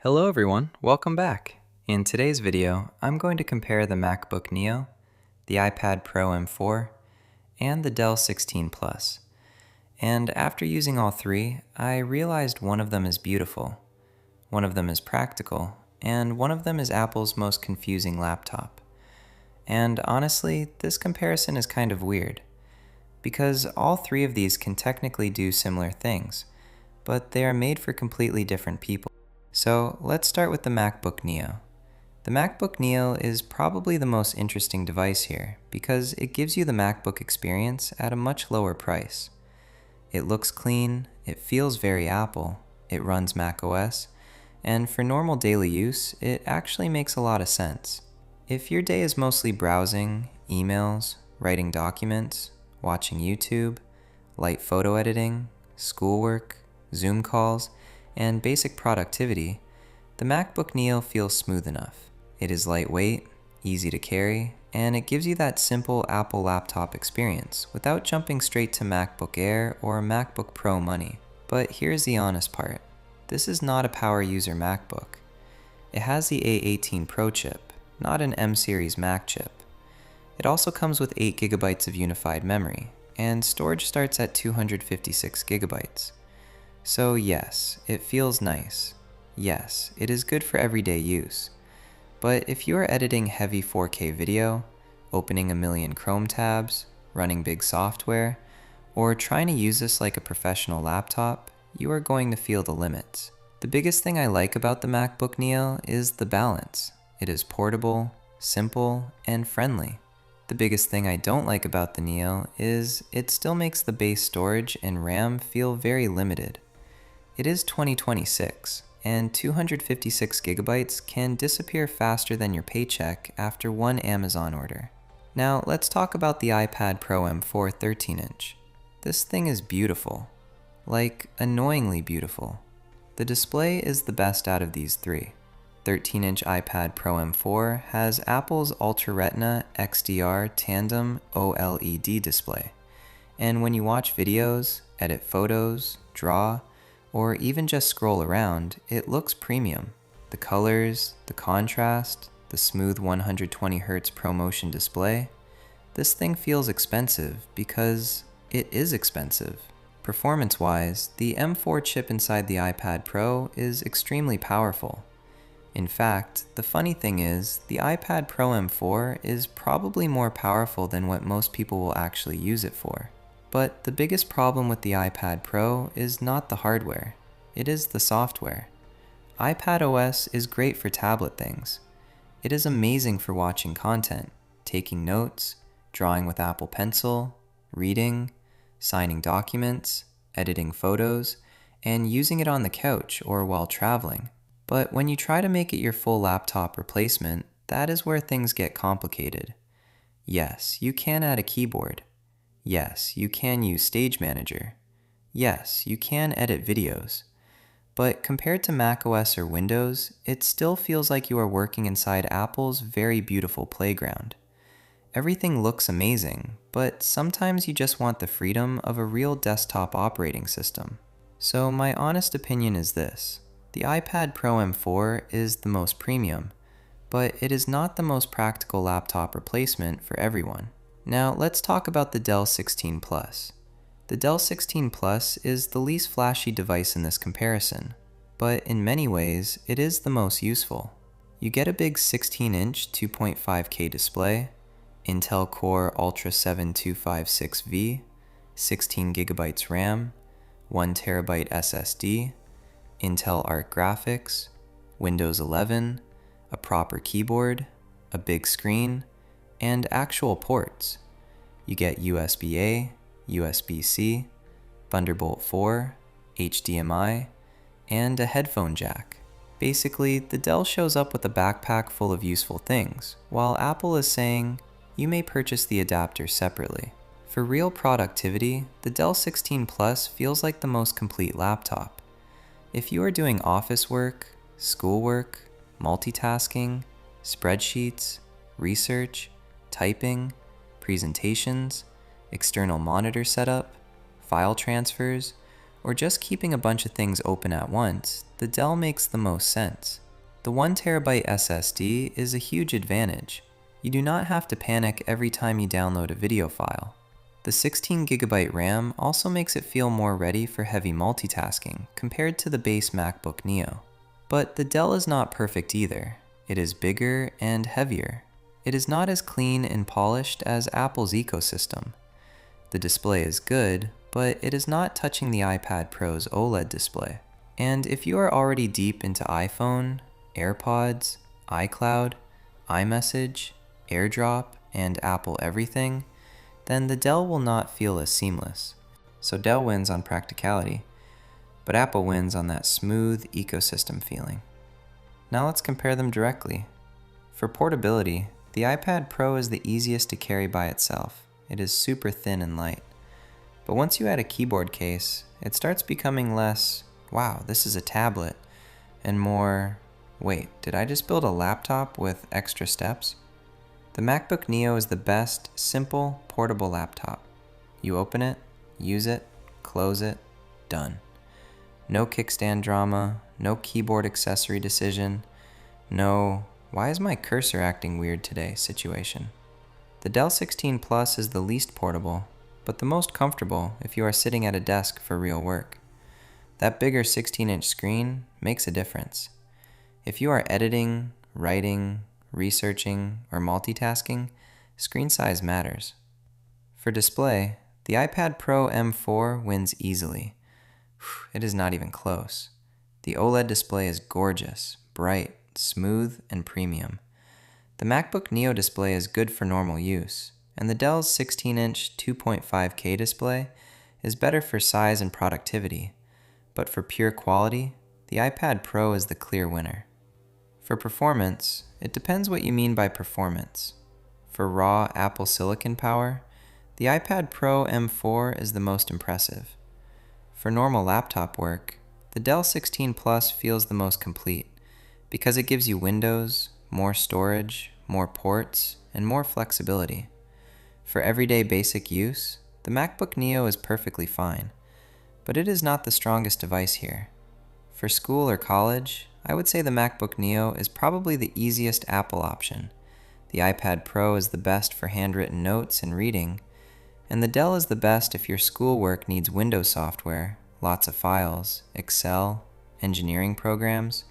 Hello everyone, welcome back. In today's video, I'm going to compare the MacBook Neo, the iPad Pro M4, and the Dell 16 Plus. And after using all three, I realized one of them is beautiful, one of them is practical, and one of them is Apple's most confusing laptop. And honestly, this comparison is kind of weird, because all three of these can technically do similar things, but they are made for completely different people. So let's start with the MacBook Neo. The MacBook Neo is probably the most interesting device here because it gives you the MacBook experience at a much lower price. It looks clean, it feels very Apple, it runs macOS, and for normal daily use, it actually makes a lot of sense. If your day is mostly browsing, emails, writing documents, watching YouTube, light photo editing, schoolwork, Zoom calls, and basic productivity, the MacBook Neo feels smooth enough. It is lightweight, easy to carry, and it gives you that simple Apple laptop experience without jumping straight to MacBook Air or MacBook Pro money. But here's the honest part. This is not a power user MacBook. It has the A18 Pro chip, not an M-series Mac chip. It also comes with 8 GB of unified memory, and storage starts at 256 GB. So yes, it feels nice. Yes, it is good for everyday use. But if you are editing heavy 4K video, opening a million Chrome tabs, running big software, or trying to use this like a professional laptop, you are going to feel the limits. The biggest thing I like about the MacBook Neo is the balance. It is portable, simple, and friendly. The biggest thing I don't like about the Neo is it still makes the base storage and RAM feel very limited. It is 2026, and 256 GB can disappear faster than your paycheck after one Amazon order. Now let's talk about the iPad Pro M4 13-inch. This thing is beautiful. Like, annoyingly beautiful. The display is the best out of these three. 13-inch iPad Pro M4 has Apple's Ultra Retina XDR Tandem OLED display. And when you watch videos, edit photos, draw, or even just scroll around, it looks premium. The colors, the contrast, the smooth 120Hz ProMotion display. This thing feels expensive because it is expensive. Performance-wise, the M4 chip inside the iPad Pro is extremely powerful. In fact, the funny thing is, the iPad Pro M4 is probably more powerful than what most people will actually use it for. But the biggest problem with the iPad Pro is not the hardware, it is the software. iPadOS is great for tablet things. It is amazing for watching content, taking notes, drawing with Apple Pencil, reading, signing documents, editing photos, and using it on the couch or while traveling. But when you try to make it your full laptop replacement, that is where things get complicated. Yes, you can add a keyboard. Yes, you can use Stage Manager. Yes, you can edit videos. But compared to macOS or Windows, it still feels like you are working inside Apple's very beautiful playground. Everything looks amazing, but sometimes you just want the freedom of a real desktop operating system. So my honest opinion is this. The iPad Pro M4 is the most premium, but it is not the most practical laptop replacement for everyone. Now let's talk about the Dell 16 Plus. The Dell 16 Plus is the least flashy device in this comparison, but in many ways it is the most useful. You get a big 16-inch 2.5K display, Intel Core Ultra 7256V, 16GB RAM, 1TB SSD, Intel Arc graphics, Windows 11, a proper keyboard, a big screen, and actual ports. You get USB-A, USB-C, Thunderbolt 4, HDMI, and a headphone jack. Basically, the Dell shows up with a backpack full of useful things, while Apple is saying, you may purchase the adapter separately. For real productivity, the Dell 16 Plus feels like the most complete laptop. If you are doing office work, schoolwork, multitasking, spreadsheets, research, typing, presentations, external monitor setup, file transfers, or just keeping a bunch of things open at once, the Dell makes the most sense. The 1TB SSD is a huge advantage. You do not have to panic every time you download a video file. The 16GB RAM also makes it feel more ready for heavy multitasking compared to the base MacBook Neo. But the Dell is not perfect either. It is bigger and heavier. It is not as clean and polished as Apple's ecosystem. The display is good, but it is not touching the iPad Pro's OLED display. And if you are already deep into iPhone, AirPods, iCloud, iMessage, AirDrop, and Apple Everything, then the Dell will not feel as seamless. So Dell wins on practicality, but Apple wins on that smooth ecosystem feeling. Now let's compare them directly. For portability, the iPad Pro is the easiest to carry by itself. It is super thin and light. But once you add a keyboard case, it starts becoming less, wow, this is a tablet, and more, wait, did I just build a laptop with extra steps? The MacBook Neo is the best, simple, portable laptop. You open it, use it, close it, done. No kickstand drama, no keyboard accessory decision, no, why is my cursor acting weird today situation. The Dell 16 Plus is the least portable, but the most comfortable if you are sitting at a desk for real work. That bigger 16-inch screen makes a difference. If you are editing, writing, researching, or multitasking, screen size matters. For display, the iPad Pro M4 wins easily. It is not even close. The OLED display is gorgeous, bright, smooth, and premium. The MacBook Neo display is good for normal use, and the Dell's 16-inch 2.5K display is better for size and productivity, but for pure quality, the iPad Pro is the clear winner. For performance, it depends what you mean by performance. For raw Apple Silicon power, the iPad Pro M4 is the most impressive. For normal laptop work, the Dell 16 Plus feels the most complete because it gives you Windows, more storage, more ports, and more flexibility. For everyday basic use, the MacBook Neo is perfectly fine, but it is not the strongest device here. For school or college, I would say the MacBook Neo is probably the easiest Apple option. The iPad Pro is the best for handwritten notes and reading, and the Dell is the best if your schoolwork needs Windows software, lots of files, Excel, engineering programs,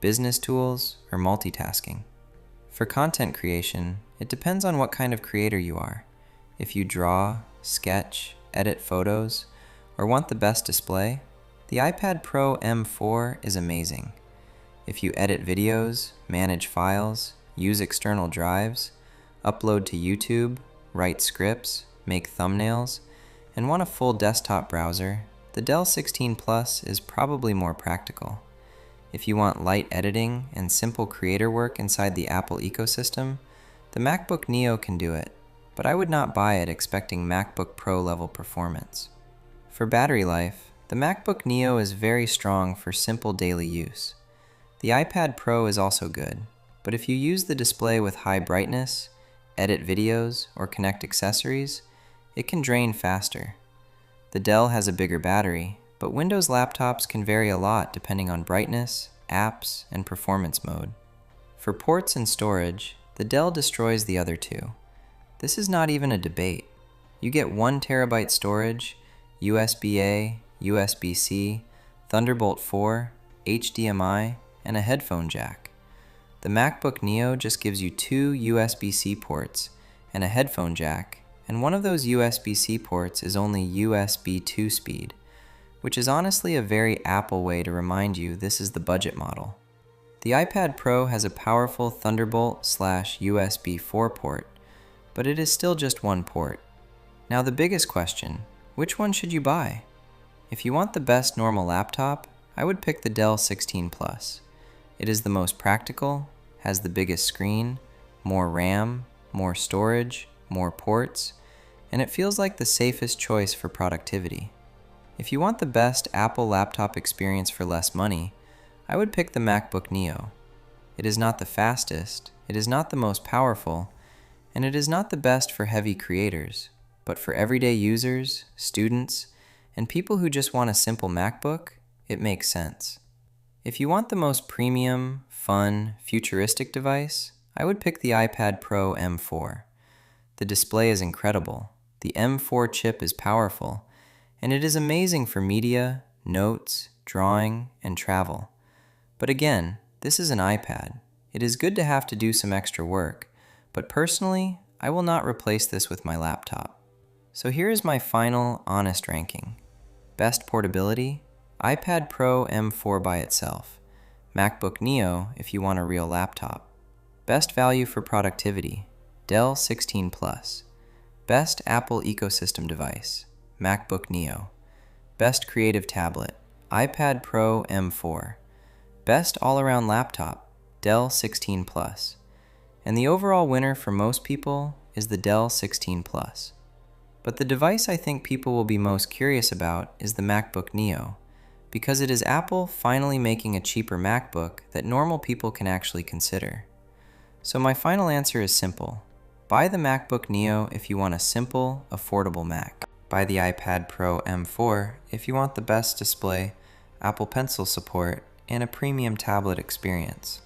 business tools, or multitasking. For content creation, it depends on what kind of creator you are. If you draw, sketch, edit photos, or want the best display, the iPad Pro M4 is amazing. If you edit videos, manage files, use external drives, upload to YouTube, write scripts, make thumbnails, and want a full desktop browser, the Dell 16 Plus is probably more practical. If you want light editing and simple creator work inside the Apple ecosystem, the MacBook Neo can do it, but I would not buy it expecting MacBook Pro level performance. For battery life, the MacBook Neo is very strong for simple daily use. The iPad Pro is also good, but if you use the display with high brightness, edit videos, or connect accessories, it can drain faster. The Dell has a bigger battery, but Windows laptops can vary a lot depending on brightness, apps, and performance mode. For ports and storage, the Dell destroys the other two. This is not even a debate. You get 1 terabyte storage, USB-A, USB-C, Thunderbolt 4, HDMI, and a headphone jack. The MacBook Neo just gives you 2 USB-C ports and a headphone jack, and one of those USB-C ports is only USB 2 speed, which is honestly a very Apple way to remind you this is the budget model. The iPad Pro has a powerful Thunderbolt/USB 4 port, but it is still just one port. Now the biggest question, which one should you buy? If you want the best normal laptop, I would pick the Dell 16 Plus. It is the most practical, has the biggest screen, more RAM, more storage, more ports, and it feels like the safest choice for productivity. If you want the best Apple laptop experience for less money, I would pick the MacBook Neo. It is not the fastest, it is not the most powerful, and it is not the best for heavy creators, but for everyday users, students, and people who just want a simple MacBook, it makes sense. If you want the most premium, fun, futuristic device, I would pick the iPad Pro M4. The display is incredible, the M4 chip is powerful, and it is amazing for media, notes, drawing, and travel. But again, this is an iPad. It is good to have to do some extra work, but personally, I will not replace this with my laptop. So here is my final, honest ranking. Best portability, iPad Pro M4 by itself. MacBook Neo if you want a real laptop. Best value for productivity, Dell 16 Plus. Best Apple ecosystem device, MacBook Neo. Best creative tablet, iPad Pro M4. Best all-around laptop, Dell 16 Plus. And the overall winner for most people is the Dell 16 Plus. But the device I think people will be most curious about is the MacBook Neo, because it is Apple finally making a cheaper MacBook that normal people can actually consider. So my final answer is simple. Buy the MacBook Neo if you want a simple, affordable Mac. Buy the iPad Pro M4 if you want the best display, Apple Pencil support, and a premium tablet experience.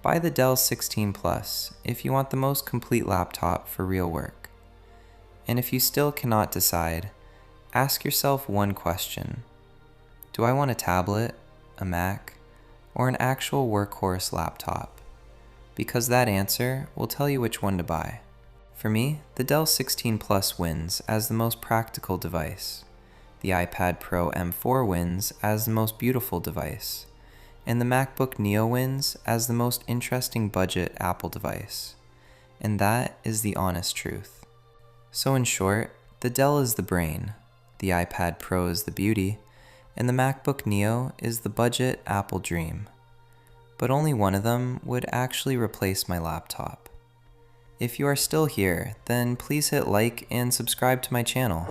Buy the Dell 16 Plus if you want the most complete laptop for real work. And if you still cannot decide, ask yourself one question. Do I want a tablet, a Mac, or an actual workhorse laptop? Because that answer will tell you which one to buy. For me, the Dell 16 Plus wins as the most practical device. The iPad Pro M4 wins as the most beautiful device. And the MacBook Neo wins as the most interesting budget Apple device. And that is the honest truth. So in short, the Dell is the brain, the iPad Pro is the beauty, and the MacBook Neo is the budget Apple dream. But only one of them would actually replace my laptop. If you are still here, then please hit like and subscribe to my channel.